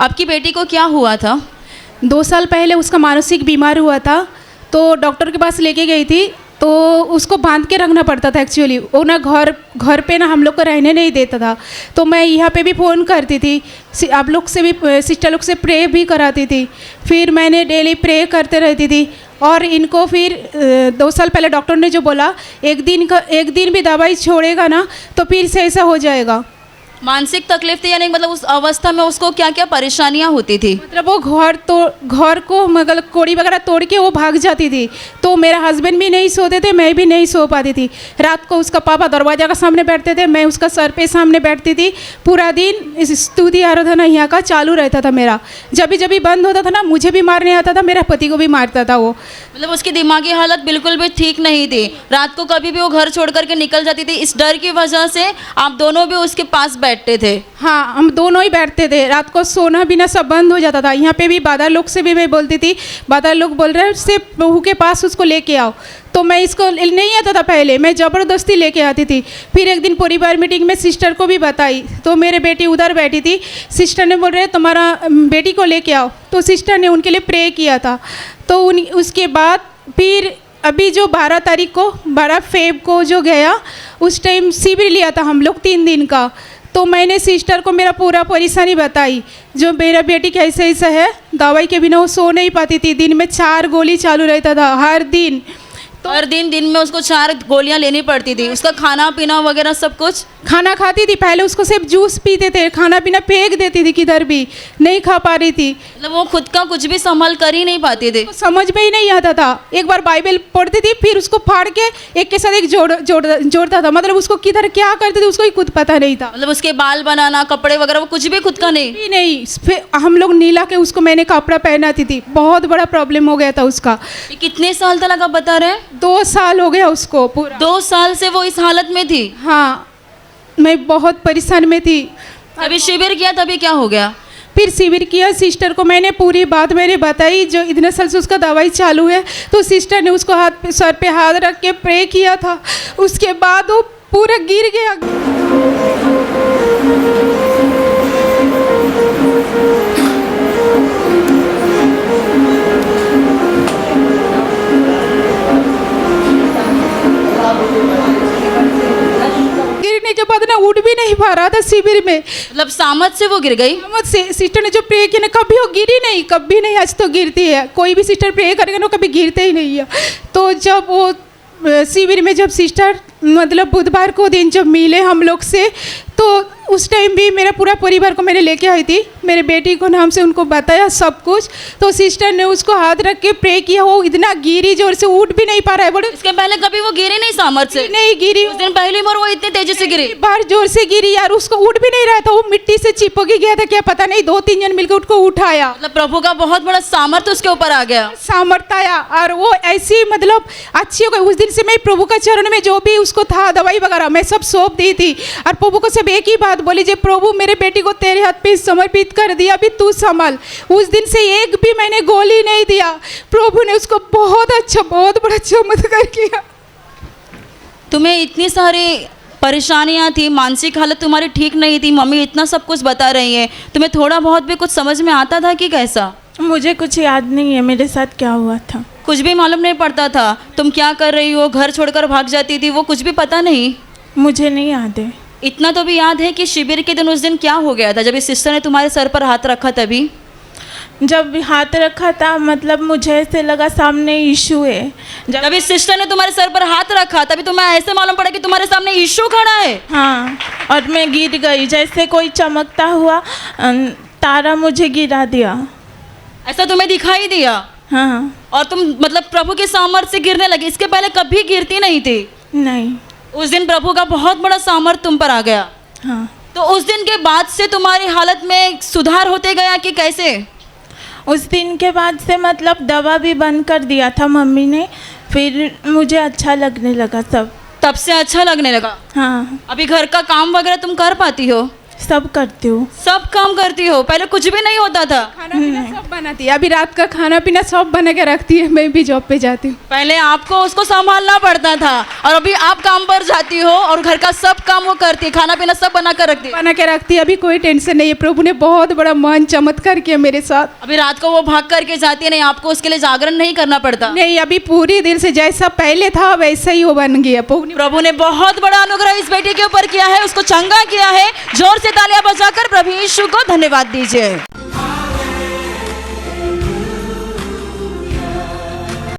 आपकी बेटी को क्या हुआ था? 2 साल पहले उसका मानसिक बीमार हुआ था, तो डॉक्टर के पास लेके गई थी। तो उसको बांध के रखना पड़ता था एक्चुअली। वो ना घर पे ना हम लोग को रहने नहीं देता था। तो मैं यहाँ पे भी फ़ोन करती थी, आप लोग से भी, सिस्टर लोग से प्रे भी कराती थी। फिर मैंने डेली प्रे करते रहती थी। और इनको फिर 2 साल पहले डॉक्टर ने जो बोला, एक दिन भी दवाई छोड़ेगा ना तो फिर से ऐसा हो जाएगा। मानसिक तकलीफ थी, यानी मतलब उस अवस्था में उसको क्या क्या परेशानियां होती थी? मतलब वो घर को मतलब कोड़ी वगैरह तोड़ के वो भाग जाती थी। तो मेरा हस्बैंड भी नहीं सोते थे, मैं भी नहीं सो पाती थी। रात को उसका पापा दरवाजा के सामने बैठते थे, मैं उसका सर पे सामने बैठती थी। पूरा दिन इस स्तुति आराधना यहाँ का चालू रहता था मेरा। जब भी बंद होता था ना, मुझे भी मारने आता था, मेरा पति को भी मारता था वो। मतलब उसकी दिमागी हालत बिल्कुल भी ठीक नहीं थी। रात को कभी भी वो घर छोड़ करके निकल जाती थी। इस डर की वजह से आप दोनों भी उसके पास बैठते थे? हाँ, हम दोनों ही बैठते थे। रात को सोना बिना सब बंद हो जाता था। यहाँ पे भी बादल लोग से भी मैं बोलती थी, बादल लोग बोल रहे हैं उससे प्रभु के पास उसको लेके आओ। तो मैं इसको नहीं आता था पहले, मैं ज़बरदस्ती लेके आती थी। फिर एक दिन परिवार मीटिंग में सिस्टर को भी बताई, तो मेरे बेटी उधर बैठी थी। सिस्टर ने बोल रहे तुम्हारा बेटी को लेके आओ, तो सिस्टर ने उनके लिए प्रे किया था। तो उसके बाद फिर अभी जो 12 तारीख को 12 फेब को जो गया, उस टाइम शिविर लिया था हम लोग 3 दिन का। तो मैंने सिस्टर को मेरा पूरा परेशानी बताई, जो मेरा बेटी कैसे ऐसा है, दवाई के बिना वो सो नहीं पाती थी। दिन में 4 गोली चालू रहता था हर दिन। तो हर दिन में उसको 4 गोलियां लेनी पड़ती थी। उसका खाना पीना वगैरह सब कुछ? खाना खाती थी, पहले उसको सिर्फ जूस पीते थे, खाना पीना फेंक देती थी, किधर भी नहीं खा पा रही थी। मतलब वो खुद का कुछ भी संभाल कर ही नहीं पाती थी। समझ में ही नहीं आता था। एक बार बाइबल पढ़ती थी, फिर उसको फाड़ के एक के साथ एक जोड़ता था। मतलब उसको किधर क्या करती थी उसको ही खुद पता नहीं था। मतलब उसके बाल बनाना, कपड़े वगैरह, वो कुछ भी खुद का नहीं? फिर हम लोग नीला के उसको मैंने कपड़ा पहनाती थी। बहुत बड़ा प्रॉब्लम हो गया था उसका। कितने साल तक आप बता रहे हैं? 2 साल हो गया उसको पूरा। 2 साल से वो इस हालत में थी? हाँ, मैं बहुत परेशान में थी। अभी शिविर किया तभी क्या हो गया? फिर शिविर किया, सिस्टर को मैंने पूरी बात मैंने बताई, जो इतने साल से उसका दवाई चालू है। तो सिस्टर ने उसको सर पे हाथ रख के प्रे किया था। उसके बाद वो पूरा गिर गया। गिरने के बाद ना उठ भी नहीं पा रहा था शिविर में। मतलब सामत से वो गिर गई? सामत से। सिस्टर ने जो प्रे किया ना, कभी वो गिरी नहीं, कभी नहीं। आज तो गिरती है, कोई भी सिस्टर प्रे करेगा ना कभी गिरते ही नहीं है। तो जब वो शिविर में जब सिस्टर मतलब बुधवार को दिन जब मिले हम लोग से, तो उस टाइम भी मेरा पूरा परिवार को मैंने लेके आई थी। मेरे बेटी को नाम से उनको बताया सब कुछ। तो सिस्टर ने उसको हाथ रख के प्रे किया। वो इतना गिरी, जोर से उठ भी नहीं पा रहा है। बोले इसके पहले कभी वो गिरी नहीं सामर्थ से? नहीं गिरी। उस दिन पहली बार वो इतनी तेजी से गिरी? बार जोर से गिरी यार, उसको उठ भी नहीं रहा था। वो मिट्टी से चिपक गया था, क्या पता नहीं। 2-3 जन मिलकर उसको उठाया। मतलब प्रभु का बहुत बड़ा सामर्थ्य उसके ऊपर आ गया। सामर्थ्य आया और वो ऐसी मतलब अच्छी हो गई। उस दिन से मैं प्रभु का चरण में जो भी उसको था दवाई वगैरह मैं सब सौंप दी थी। और प्रभु को सब एक ही बात बोली, जे प्रभु मेरे बेटी को तेरे हाथ पे समर्पित कर दिया, अभी तू संभाल। उस दिन से एक भी मैंने गोली नहीं दिया। प्रभु ने उसको बहुत अच्छा, बहुत बड़ा चमत्कार किया। तुम्हें इतनी सारी परेशानियां थी, मानसिक हालत तुम्हारी ठीक नहीं थी, मम्मी इतना सब कुछ बता रही है, तुम्हें थोड़ा बहुत भी कुछ समझ में आता था कि कैसा? मुझे कुछ याद नहीं है मेरे साथ क्या हुआ था। कुछ भी मालूम नहीं पड़ता था? तुम क्या कर रही हो, घर छोड़कर भाग जाती थी, वो कुछ भी पता नहीं? मुझे नहीं याद है। इतना तो भी याद है कि शिविर के दिन उस दिन क्या हो गया था जब इस सिस्टर ने तुम्हारे सर पर हाथ रखा? तभी जब हाथ रखा था मतलब मुझे ऐसे लगा सामने यीशु है। जब इस सिस्टर ने तुम्हारे सर पर हाथ रखा तभी तुम्हें ऐसे मालूम पड़ा कि तुम्हारे सामने यीशु खड़ा है? हाँ, और मैं गिर गई, जैसे कोई चमकता हुआ तारा मुझे गिरा दिया। ऐसा तुम्हें दिखाई दिया? हाँ। और तुम मतलब प्रभु के सामर्थ्य से गिरने लगी? इसके पहले कभी गिरती नहीं थी? नहीं। उस दिन प्रभु का बहुत बड़ा सामर्थ्य तुम पर आ गया। हाँ। तो उस दिन के बाद से तुम्हारी हालत में सुधार होते गया कि कैसे? उस दिन के बाद से मतलब दवा भी बंद कर दिया था मम्मी ने, फिर मुझे अच्छा लगने लगा सब। तब से अच्छा लगने लगा? हाँ। अभी घर का काम वगैरह तुम कर पाती हो? सब करती हूँ। सब काम करती हो, पहले कुछ भी नहीं होता था। खाना पीना सब बनाती है, अभी रात का खाना पीना सब बना के रखती है। मैं भी जॉब पे जाती हूँ। पहले आपको उसको संभालना पड़ता था और अभी आप काम पर जाती हो और घर का सब काम वो करती है, खाना पीना सब बना कर रखती है। बना के रखती है, अभी कोई टेंशन नहीं है। प्रभु ने बहुत बड़ा महान चमत्कार किया मेरे साथ। अभी रात को वो भाग करके जाती है, नहीं आपको उसके लिए जागरण नहीं करना पड़ता। नहीं, अभी पूरी दिल से जैसा पहले था वैसा ही वो बन गया। प्रभु ने बहुत बड़ा अनुग्रह इस बेटी के ऊपर किया है, उसको चंगा किया है। जोर से तालियां बजाकर प्रभु यीशु को धन्यवाद दीजिए।